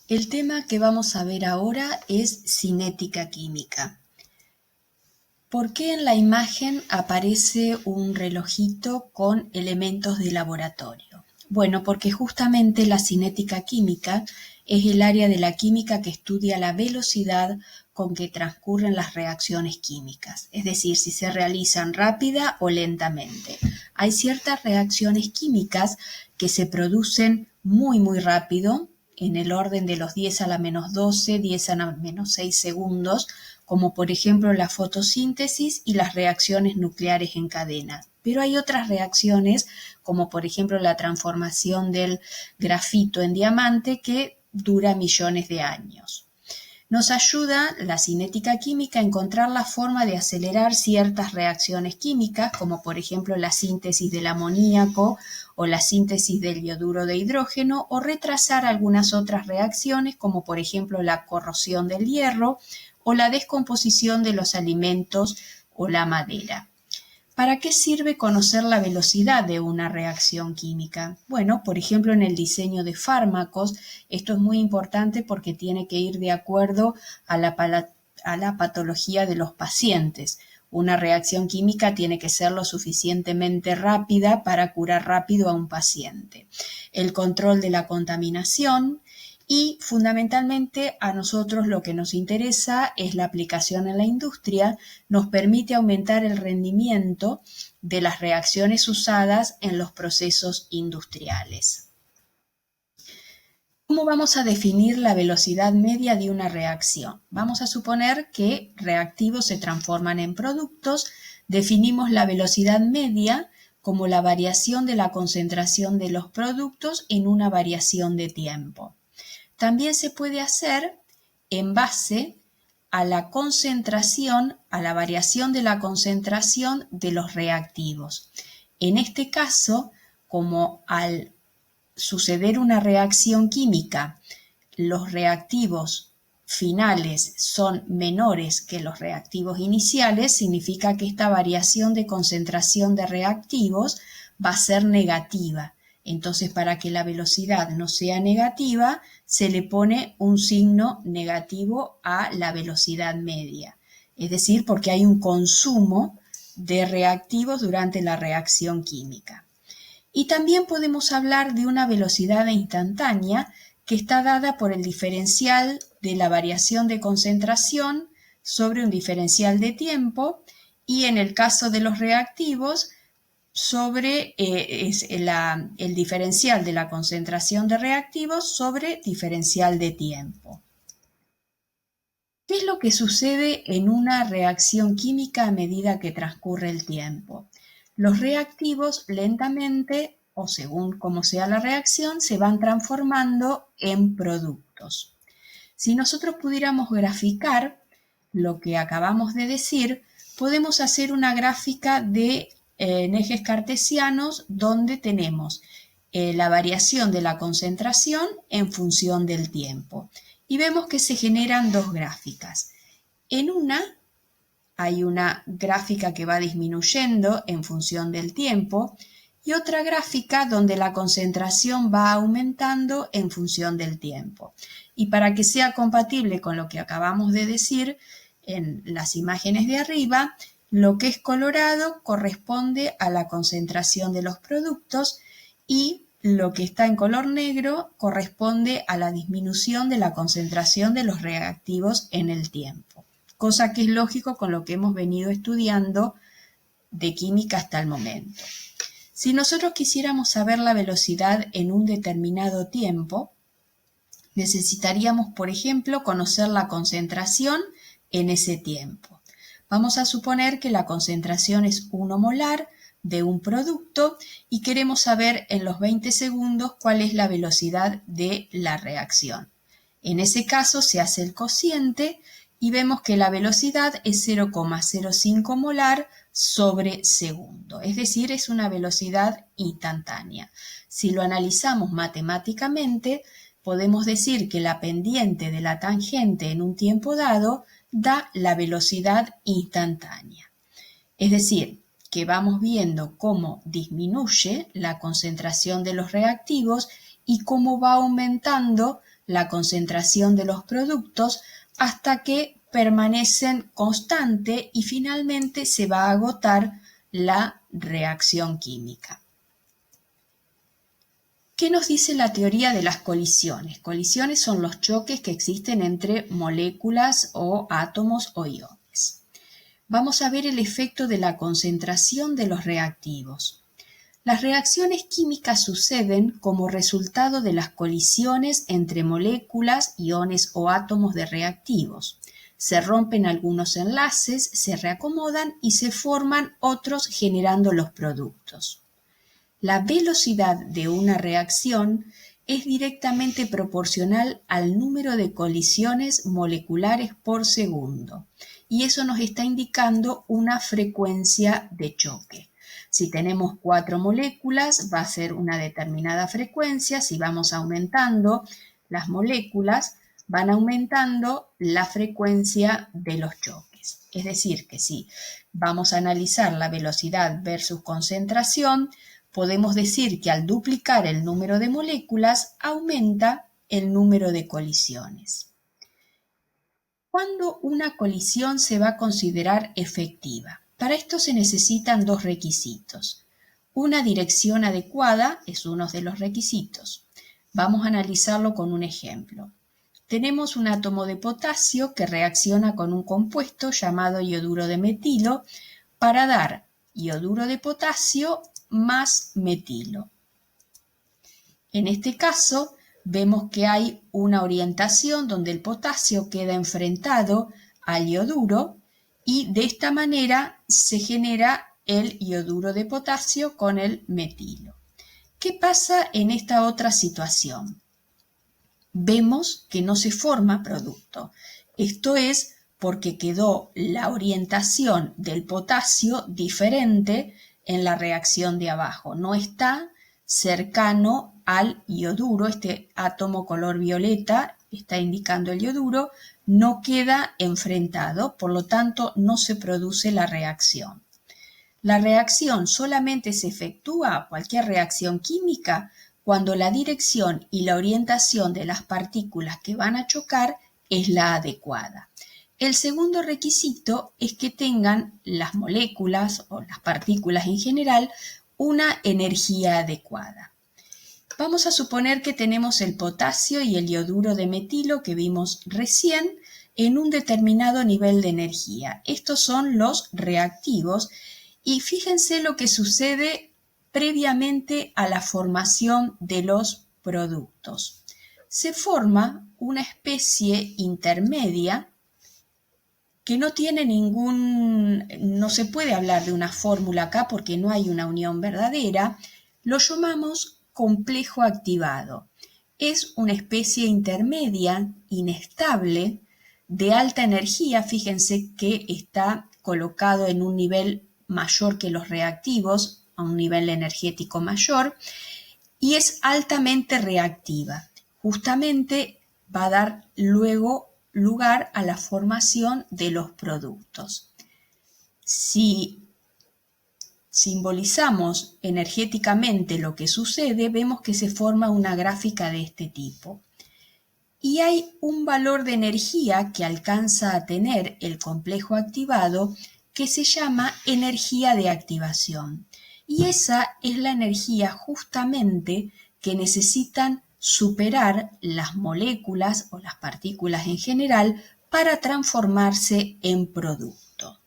El tema que vamos a ver ahora es cinética química. ¿Por qué en la imagen aparece un relojito con elementos de laboratorio? Bueno, porque justamente la cinética química es el área de la química que estudia la velocidad con que transcurren las reacciones químicas, es decir, si se realizan rápida o lentamente. Hay ciertas reacciones químicas que se producen muy rápido, en el orden de los 10 a la menos 12, 10 a la menos 6 segundos, como por ejemplo la fotosíntesis y las reacciones nucleares en cadena. Pero hay otras reacciones, como por ejemplo la transformación del grafito en diamante, que dura millones de años. Nos ayuda la cinética química a encontrar la forma de acelerar ciertas reacciones químicas, como por ejemplo la síntesis del amoníaco o la síntesis del yoduro de hidrógeno, o retrasar algunas otras reacciones, como por ejemplo la corrosión del hierro o la descomposición de los alimentos o la madera. ¿Para qué sirve conocer la velocidad de una reacción química? Bueno, por ejemplo, en el diseño de fármacos, esto es muy importante porque tiene que ir de acuerdo a la patología de los pacientes. Una reacción química tiene que ser lo suficientemente rápida para curar rápido a un paciente. El control de la contaminación. Y fundamentalmente a nosotros lo que nos interesa es la aplicación en la industria, nos permite aumentar el rendimiento de las reacciones usadas en los procesos industriales. ¿Cómo vamos a definir la velocidad media de una reacción? Vamos a suponer que reactivos se transforman en productos, definimos la velocidad media como la variación de la concentración de los productos en una variación de tiempo. También se puede hacer en base a la concentración, a la variación de la concentración de los reactivos. En este caso, como al suceder una reacción química, los reactivos finales son menores que los reactivos iniciales, significa que esta variación de concentración de reactivos va a ser negativa. Entonces, para que la velocidad no sea negativa, se le pone un signo negativo a la velocidad media. Es decir, porque hay un consumo de reactivos durante la reacción química. Y también podemos hablar de una velocidad instantánea que está dada por el diferencial de la variación de concentración sobre un diferencial de tiempo, y en el caso de los reactivos, sobre el diferencial de la concentración de reactivos sobre diferencial de tiempo. ¿Qué es lo que sucede en una reacción química a medida que transcurre el tiempo? Los reactivos lentamente, o según cómo sea la reacción, se van transformando en productos. Si nosotros pudiéramos graficar lo que acabamos de decir, podemos hacer una gráfica en ejes cartesianos donde tenemos la variación de la concentración en función del tiempo. Y vemos que se generan dos gráficas. En una hay una gráfica que va disminuyendo en función del tiempo y otra gráfica donde la concentración va aumentando en función del tiempo. Y para que sea compatible con lo que acabamos de decir en las imágenes de arriba, lo que es colorado corresponde a la concentración de los productos y lo que está en color negro corresponde a la disminución de la concentración de los reactivos en el tiempo, cosa que es lógico con lo que hemos venido estudiando de química hasta el momento. Si nosotros quisiéramos saber la velocidad en un determinado tiempo, necesitaríamos, por ejemplo, conocer la concentración en ese tiempo. Vamos a suponer que la concentración es 1 molar de un producto y queremos saber en los 20 segundos cuál es la velocidad de la reacción. En ese caso se hace el cociente y vemos que la velocidad es 0,05 molar sobre segundo, es decir, es una velocidad instantánea. Si lo analizamos matemáticamente, podemos decir que la pendiente de la tangente en un tiempo dado da la velocidad instantánea. Es decir, que vamos viendo cómo disminuye la concentración de los reactivos y cómo va aumentando la concentración de los productos hasta que permanecen constante y finalmente se va a agotar la reacción química. ¿Qué nos dice la teoría de las colisiones? Colisiones son los choques que existen entre moléculas o átomos o iones. Vamos a ver el efecto de la concentración de los reactivos. Las reacciones químicas suceden como resultado de las colisiones entre moléculas, iones o átomos de reactivos. Se rompen algunos enlaces, se reacomodan y se forman otros generando los productos. La velocidad de una reacción es directamente proporcional al número de colisiones moleculares por segundo y eso nos está indicando una frecuencia de choque. Si tenemos 4 moléculas va a ser una determinada frecuencia, si vamos aumentando las moléculas van aumentando la frecuencia de los choques. Es decir, que si vamos a analizar la velocidad versus concentración, podemos decir que al duplicar el número de moléculas aumenta el número de colisiones. ¿Cuándo una colisión se va a considerar efectiva? Para esto se necesitan 2 requisitos. Una dirección adecuada es uno de los requisitos. Vamos a analizarlo con un ejemplo. Tenemos un átomo de potasio que reacciona con un compuesto llamado ioduro de metilo para dar ioduro de potasio más metilo. En este caso vemos que hay una orientación donde el potasio queda enfrentado al ioduro y de esta manera se genera el ioduro de potasio con el metilo. ¿Qué pasa en esta otra situación? Vemos que no se forma producto. Esto es porque quedó la orientación del potasio diferente en la reacción de abajo. No está cercano al ioduro, este átomo color violeta está indicando el ioduro, no queda enfrentado, por lo tanto no se produce la reacción. La reacción solamente se efectúa, cualquier reacción química, cuando la dirección y la orientación de las partículas que van a chocar es la adecuada. El segundo requisito es que tengan las moléculas o las partículas en general una energía adecuada. Vamos a suponer que tenemos el potasio y el ioduro de metilo que vimos recién en un determinado nivel de energía. Estos son los reactivos y fíjense lo que sucede previamente a la formación de los productos. Se forma una especie intermedia que no tiene no se puede hablar de una fórmula acá porque no hay una unión verdadera, lo llamamos complejo activado. Es una especie intermedia, inestable, de alta energía, fíjense que está colocado en un nivel mayor que los reactivos, a un nivel energético mayor, y es altamente reactiva. Justamente va a dar luego lugar a la formación de los productos. Si simbolizamos energéticamente lo que sucede, vemos que se forma una gráfica de este tipo. Y hay un valor de energía que alcanza a tener el complejo activado que se llama energía de activación. Y esa es la energía justamente que necesitan superar las moléculas o las partículas en general para transformarse en producto.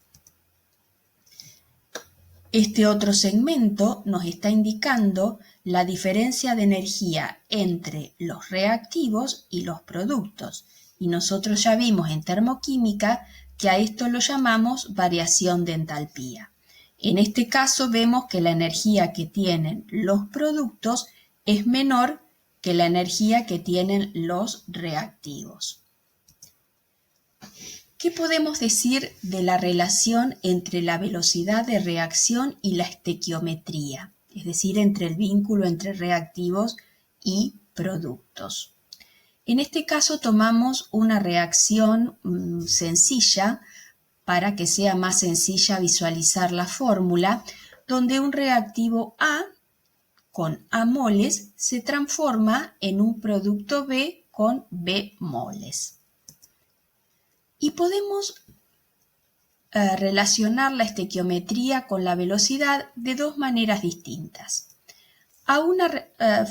Este otro segmento nos está indicando la diferencia de energía entre los reactivos y los productos. Y nosotros ya vimos en termoquímica que a esto lo llamamos variación de entalpía. En este caso vemos que la energía que tienen los productos es menor que la energía que tienen los reactivos. ¿Qué podemos decir de la relación entre la velocidad de reacción y la estequiometría? Es decir, entre el vínculo entre reactivos y productos. En este caso tomamos una reacción sencilla para que sea más sencilla visualizar la fórmula, donde un reactivo A con A moles se transforma en un producto B con B moles. Y podemos relacionar la estequiometría con la velocidad de dos maneras distintas. A una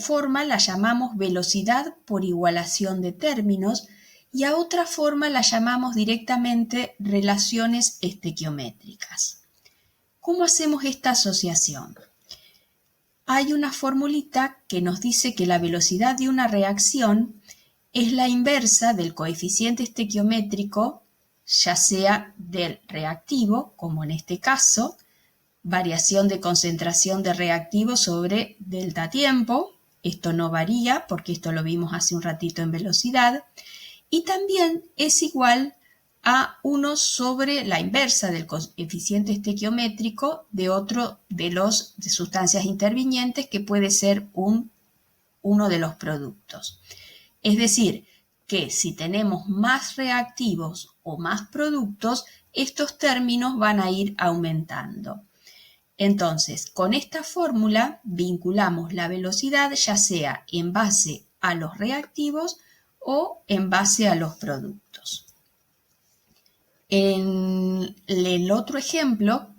forma la llamamos velocidad por igualación de términos y a otra forma la llamamos directamente relaciones estequiométricas. ¿Cómo hacemos esta asociación? Hay una formulita que nos dice que la velocidad de una reacción es la inversa del coeficiente estequiométrico, ya sea del reactivo, como en este caso, variación de concentración de reactivo sobre delta tiempo. Esto no varía porque esto lo vimos hace un ratito en velocidad. Y también es igual a 1 sobre la inversa del coeficiente estequiométrico de otro de sustancias intervinientes que puede ser uno de los productos. Es decir, que si tenemos más reactivos o más productos, estos términos van a ir aumentando. Entonces, con esta fórmula vinculamos la velocidad ya sea en base a los reactivos o en base a los productos. En el otro ejemplo,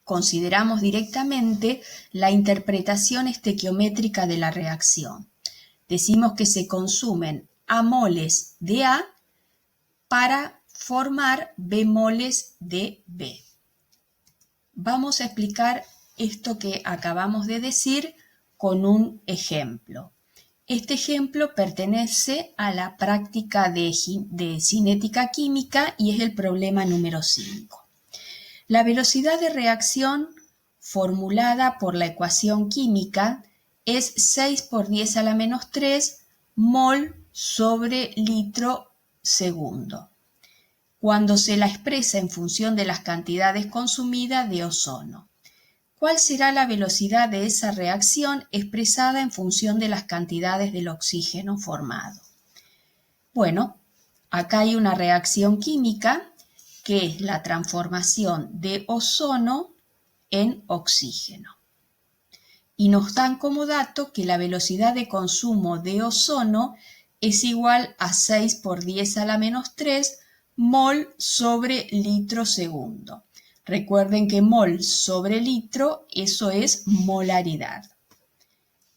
consideramos directamente la interpretación estequiométrica de la reacción. Decimos que se consumen A moles de A para formar B moles de B. Vamos a explicar esto que acabamos de decir con un ejemplo. Este ejemplo pertenece a la práctica de cinética química y es el problema número 5. La velocidad de reacción formulada por la ecuación química es 6 por 10 a la menos 3 mol sobre litro segundo, cuando se la expresa en función de las cantidades consumidas de ozono. ¿Cuál será la velocidad de esa reacción expresada en función de las cantidades del oxígeno formado? Bueno, acá hay una reacción química que es la transformación de ozono en oxígeno. Y nos dan como dato que la velocidad de consumo de ozono es igual a 6 por 10 a la menos 3 mol sobre litro segundo. Recuerden que mol sobre litro, eso es molaridad.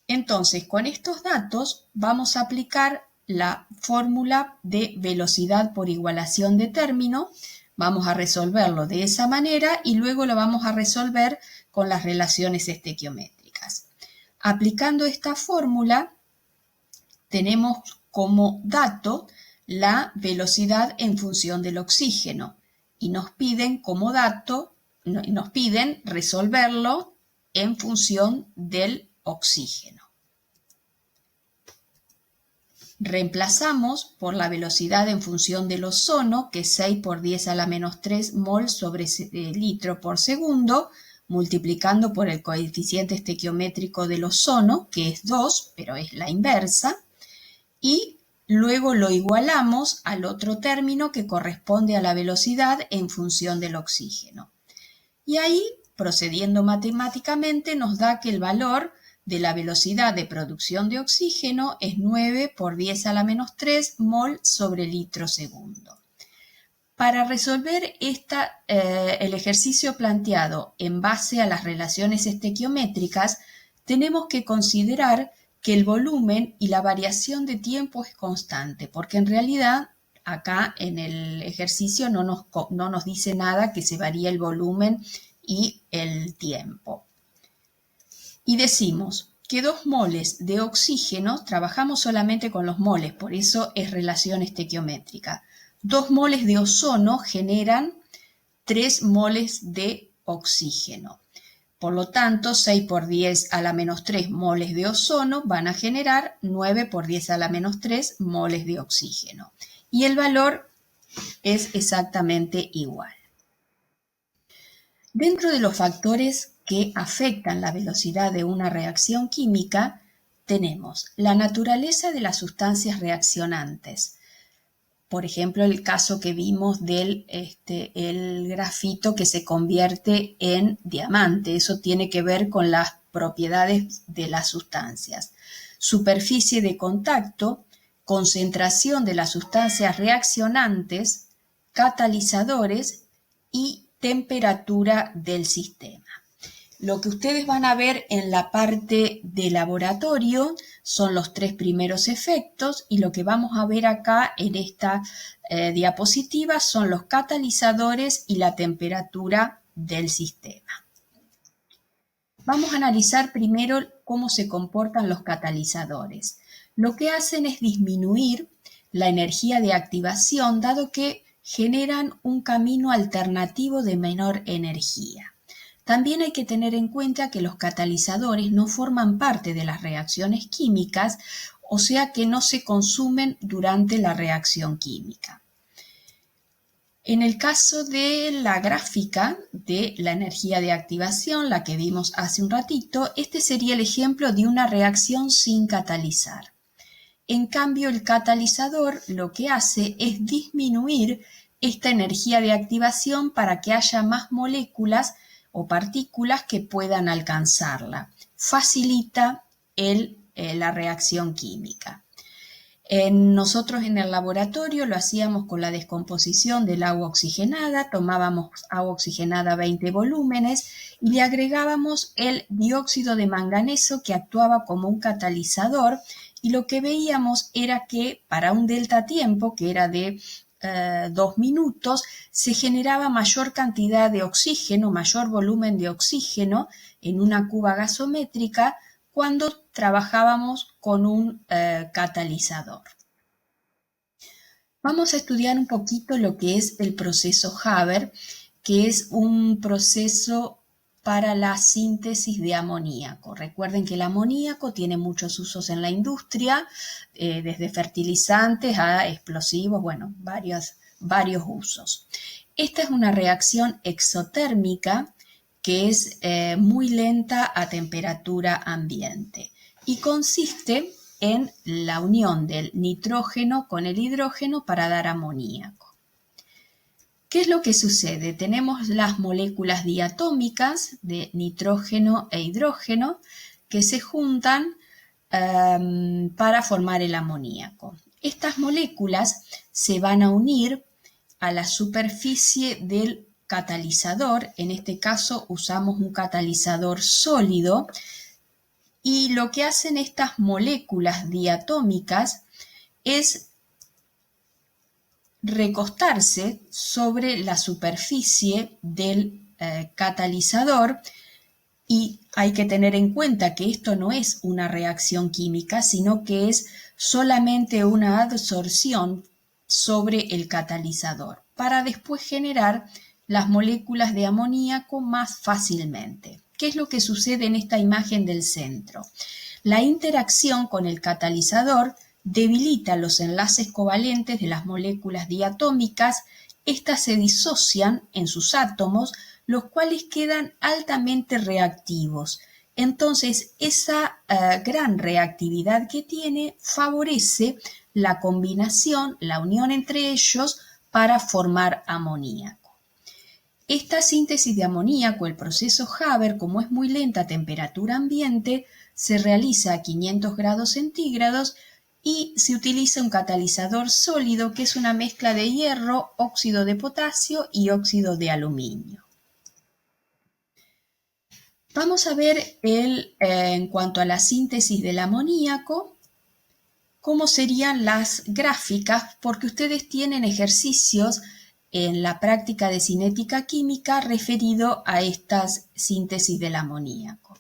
Entonces, con estos datos vamos a aplicar la fórmula de velocidad por igualación de término. Vamos a resolverlo de esa manera y luego lo vamos a resolver con las relaciones estequiométricas. Aplicando esta fórmula, tenemos como dato la velocidad en función del oxígeno y nos piden como dato, nos piden resolverlo en función del oxígeno. Reemplazamos por la velocidad en función del ozono, que es 6 por 10 a la menos 3 mol sobre litro por segundo, multiplicando por el coeficiente estequiométrico del ozono, que es 2, pero es la inversa, y luego lo igualamos al otro término que corresponde a la velocidad en función del oxígeno. Y ahí, procediendo matemáticamente, nos da que el valor de la velocidad de producción de oxígeno es 9 por 10 a la menos 3 mol sobre litro segundo. Para resolver el ejercicio planteado en base a las relaciones estequiométricas, tenemos que considerar que el volumen y la variación de tiempo es constante, porque en realidad acá en el ejercicio no nos dice nada que se varíe el volumen y el tiempo. Y decimos que 2 moles de oxígeno, trabajamos solamente con los moles, por eso es relación estequiométrica. 2 moles de ozono generan 3 moles de oxígeno. Por lo tanto, 6 por 10 a la menos 3 moles de ozono van a generar 9 por 10 a la menos 3 moles de oxígeno. Y el valor es exactamente igual. Dentro de los factores que afectan la velocidad de una reacción química, tenemos la naturaleza de las sustancias reaccionantes. Por ejemplo, el caso que vimos del el grafito que se convierte en diamante. Eso tiene que ver con las propiedades de las sustancias. Superficie de contacto, concentración de las sustancias reaccionantes, catalizadores y temperatura del sistema. Lo que ustedes van a ver en la parte de laboratorio son los 3 primeros efectos y lo que vamos a ver acá en esta diapositiva son los catalizadores y la temperatura del sistema. Vamos a analizar primero cómo se comportan los catalizadores. Lo que hacen es disminuir la energía de activación dado que generan un camino alternativo de menor energía. También hay que tener en cuenta que los catalizadores no forman parte de las reacciones químicas, o sea que no se consumen durante la reacción química. En el caso de la gráfica de la energía de activación, la que vimos hace un ratito, este sería el ejemplo de una reacción sin catalizar. En cambio, el catalizador lo que hace es disminuir esta energía de activación para que haya más moléculas o partículas que puedan alcanzarla. Facilita la reacción química. Nosotros en el laboratorio lo hacíamos con la descomposición del agua oxigenada, tomábamos agua oxigenada 20 volúmenes y le agregábamos el dióxido de manganeso que actuaba como un catalizador y lo que veíamos era que para un delta tiempo que era de 2 minutos se generaba mayor cantidad de oxígeno, mayor volumen de oxígeno en una cuba gasométrica cuando trabajábamos con un catalizador. Vamos a estudiar un poquito lo que es el proceso Haber, que es un proceso para la síntesis de amoníaco. Recuerden que el amoníaco tiene muchos usos en la industria, desde fertilizantes a explosivos, bueno, varios usos. Esta es una reacción exotérmica que es muy lenta a temperatura ambiente y consiste en la unión del nitrógeno con el hidrógeno para dar amoníaco. ¿Qué es lo que sucede? Tenemos las moléculas diatómicas de nitrógeno e hidrógeno que se juntan para formar el amoníaco. Estas moléculas se van a unir a la superficie del catalizador, en este caso usamos un catalizador sólido, y lo que hacen estas moléculas diatómicas es recostarse sobre la superficie del catalizador y hay que tener en cuenta que esto no es una reacción química, sino que es solamente una adsorción sobre el catalizador para después generar las moléculas de amoníaco más fácilmente. ¿Qué es lo que sucede en esta imagen del centro? La interacción con el catalizador debilita los enlaces covalentes de las moléculas diatómicas, estas se disocian en sus átomos, los cuales quedan altamente reactivos. Entonces, esa gran reactividad que tiene favorece la combinación, la unión entre ellos para formar amoníaco. Esta síntesis de amoníaco, el proceso Haber, como es muy lenta a temperatura ambiente, se realiza a 500 grados centígrados y se utiliza un catalizador sólido que es una mezcla de hierro, óxido de potasio y óxido de aluminio. Vamos a ver en cuanto a la síntesis del amoníaco, cómo serían las gráficas, porque ustedes tienen ejercicios en la práctica de cinética química referido a estas síntesis del amoníaco.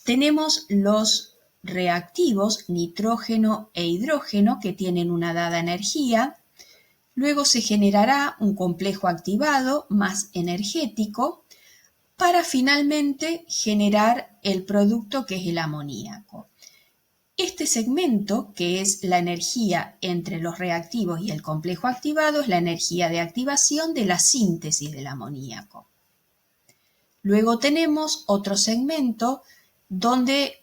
Tenemos los reactivos nitrógeno e hidrógeno que tienen una dada energía, luego se generará un complejo activado más energético para finalmente generar el producto que es el amoníaco. Este segmento, que es la energía entre los reactivos y el complejo activado, es la energía de activación de la síntesis del amoníaco. Luego tenemos otro segmento donde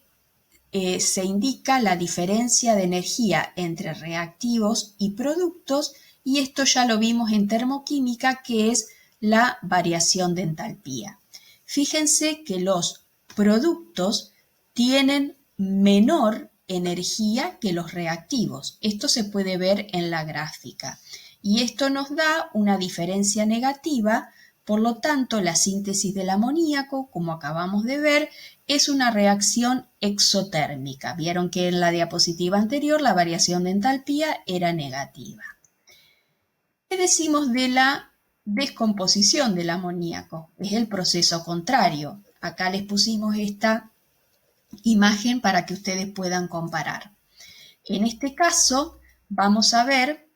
se indica la diferencia de energía entre reactivos y productos, y esto ya lo vimos en termoquímica, que es la variación de entalpía. Fíjense que los productos tienen menor energía que los reactivos. Esto se puede ver en la gráfica. Y esto nos da una diferencia negativa, por lo tanto, la síntesis del amoníaco, como acabamos de ver, es una reacción exotérmica. Vieron que en la diapositiva anterior la variación de entalpía era negativa. ¿Qué decimos de la descomposición del amoníaco? Es el proceso contrario. Acá les pusimos esta imagen para que ustedes puedan comparar. En este caso, vamos a ver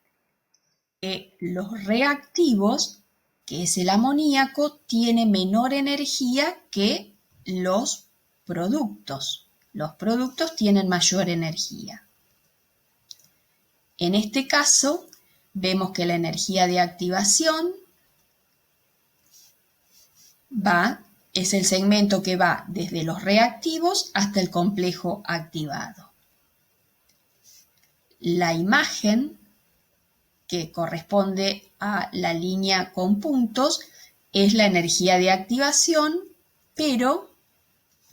que los reactivos, que es el amoníaco, tiene menor energía que los productos. Los productos tienen mayor energía. En este caso, vemos que la energía de activación es el segmento que va desde los reactivos hasta el complejo activado. La imagen que corresponde a la línea con puntos es la energía de activación, pero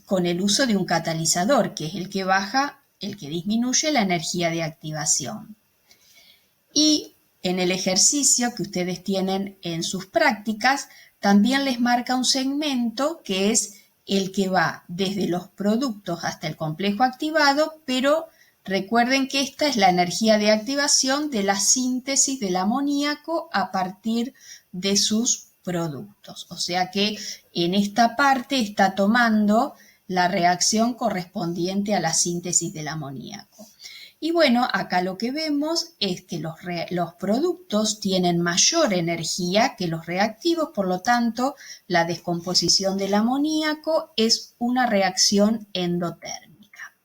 con el uso de un catalizador, que es el que disminuye la energía de activación. Y en el ejercicio que ustedes tienen en sus prácticas, también les marca un segmento que es el que va desde los productos hasta el complejo activado, pero recuerden que esta es la energía de activación de la síntesis del amoníaco a partir de sus productos. O sea que en esta parte está tomando la reacción correspondiente a la síntesis del amoníaco. Y bueno, acá lo que vemos es que los productos tienen mayor energía que los reactivos, por lo tanto, la descomposición del amoníaco es una reacción endotérmica.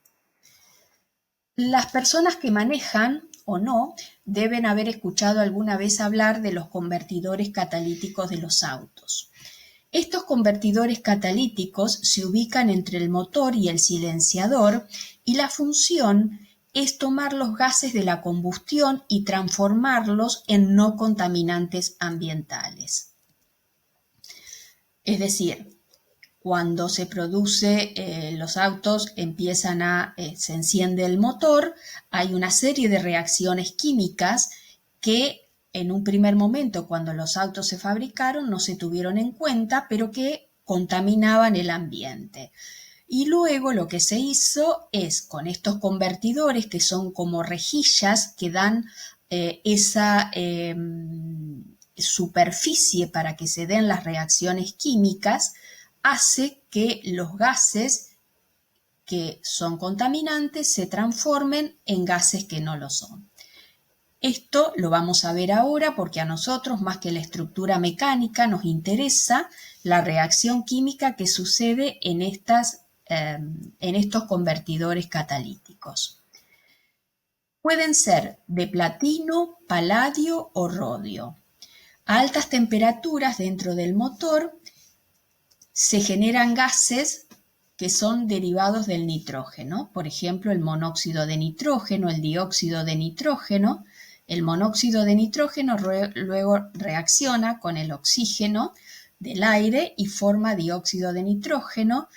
Las personas que manejan o no deben haber escuchado alguna vez hablar de los convertidores catalíticos de los autos. Estos convertidores catalíticos se ubican entre el motor y el silenciador y la función es tomar los gases de la combustión y transformarlos en no contaminantes ambientales. Es decir, cuando se produce, los autos se enciende el motor, hay una serie de reacciones químicas que en un primer momento, cuando los autos se fabricaron, no se tuvieron en cuenta, pero que contaminaban el ambiente. Y luego lo que se hizo es, con estos convertidores, que son como rejillas que dan esa superficie para que se den las reacciones químicas, hace que los gases que son contaminantes se transformen en gases que no lo son. Esto lo vamos a ver ahora porque a nosotros, más que la estructura mecánica, nos interesa la reacción química que sucede en estos convertidores catalíticos. Pueden ser de platino, paladio o rodio. A altas temperaturas dentro del motor se generan gases que son derivados del nitrógeno, por ejemplo el monóxido de nitrógeno, el dióxido de nitrógeno. El monóxido de nitrógeno luego reacciona con el oxígeno del aire y forma dióxido de nitrógeno.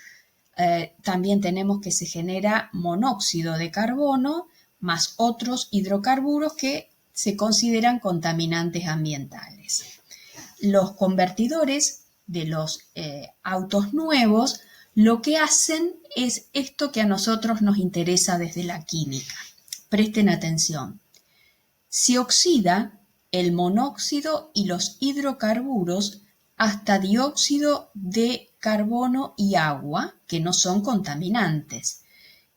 También tenemos que se genera monóxido de carbono más otros hidrocarburos que se consideran contaminantes ambientales. Los convertidores de los autos nuevos lo que hacen es esto que a nosotros nos interesa desde la química. Presten atención. Se oxida el monóxido y los hidrocarburos hasta dióxido de carbono y agua, que no son contaminantes.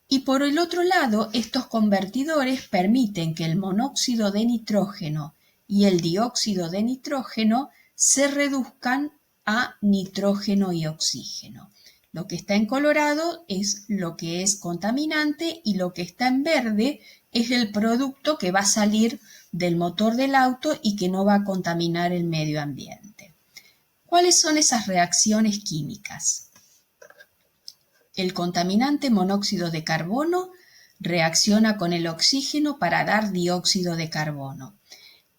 Y por el otro lado, estos convertidores permiten que el monóxido de nitrógeno y el dióxido de nitrógeno se reduzcan a nitrógeno y oxígeno. Lo que está en colorado es lo que es contaminante y lo que está en verde es el producto que va a salir del motor del auto y que no va a contaminar el medio ambiente. ¿Cuáles son esas reacciones químicas? El contaminante monóxido de carbono reacciona con el oxígeno para dar dióxido de carbono.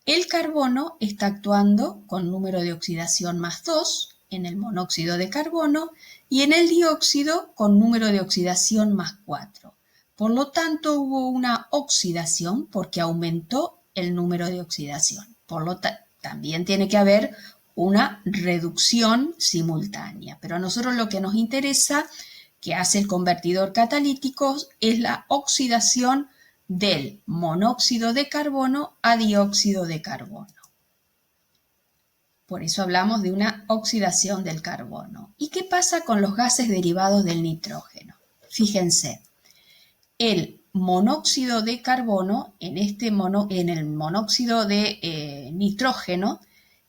El carbono está actuando con número de oxidación más 2 en el monóxido de carbono y en el dióxido con número de oxidación más 4. Por lo tanto, hubo una oxidación porque aumentó el número de oxidación. También tiene que haber una reducción simultánea. Pero a nosotros lo que nos interesa que hace el convertidor catalítico es la oxidación del monóxido de carbono a dióxido de carbono. Por eso hablamos de una oxidación del carbono. ¿Y qué pasa con los gases derivados del nitrógeno? Fíjense, el monóxido de carbono, en el monóxido de nitrógeno,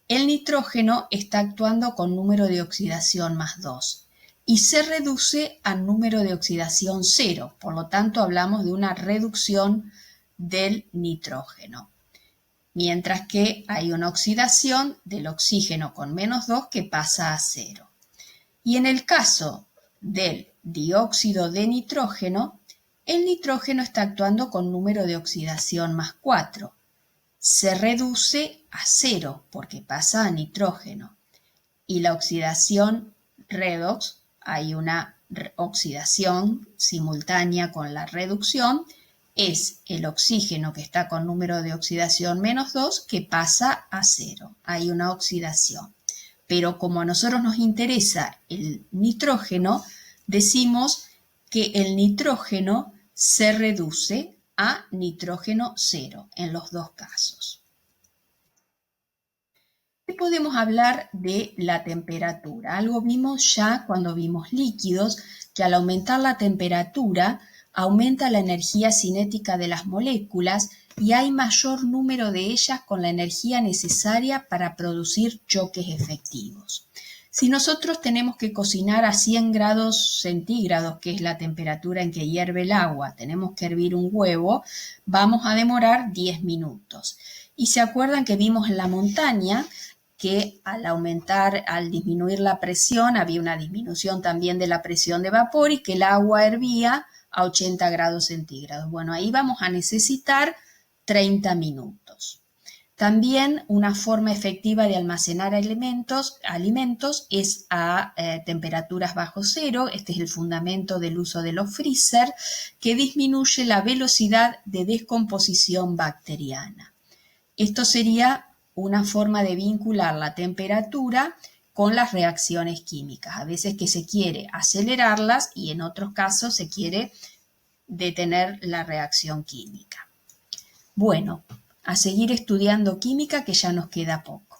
el nitrógeno está actuando con número de oxidación más 2 y se reduce al número de oxidación 0. Por lo tanto, hablamos de una reducción del nitrógeno. Mientras que hay una oxidación del oxígeno con menos 2 que pasa a 0. Y en el caso del dióxido de nitrógeno, el nitrógeno está actuando con número de oxidación más 4. Se reduce a 0 porque pasa a nitrógeno. Y la oxidación redox, hay una oxidación simultánea con la reducción, es el oxígeno que está con número de oxidación menos 2 que pasa a 0. Hay una oxidación. Pero como a nosotros nos interesa el nitrógeno, decimos que el nitrógeno se reduce a nitrógeno 0 en los dos casos. Podemos hablar de la temperatura. Algo vimos ya cuando vimos líquidos, que al aumentar la temperatura aumenta la energía cinética de las moléculas y hay mayor número de ellas con la energía necesaria para producir choques efectivos. Si nosotros tenemos que cocinar a 100 grados centígrados, que es la temperatura en que hierve el agua, tenemos que hervir un huevo, vamos a demorar 10 minutos. Y se acuerdan que vimos en la montaña que al disminuir la presión, había una disminución también de la presión de vapor y que el agua hervía a 80 grados centígrados. Bueno, ahí vamos a necesitar 30 minutos. También una forma efectiva de almacenar alimentos es a temperaturas bajo cero. Este es el fundamento del uso de los freezer, que disminuye la velocidad de descomposición bacteriana. Esto sería una forma de vincular la temperatura con las reacciones químicas. A veces que se quiere acelerarlas y en otros casos se quiere detener la reacción química. Bueno, a seguir estudiando química que ya nos queda poco.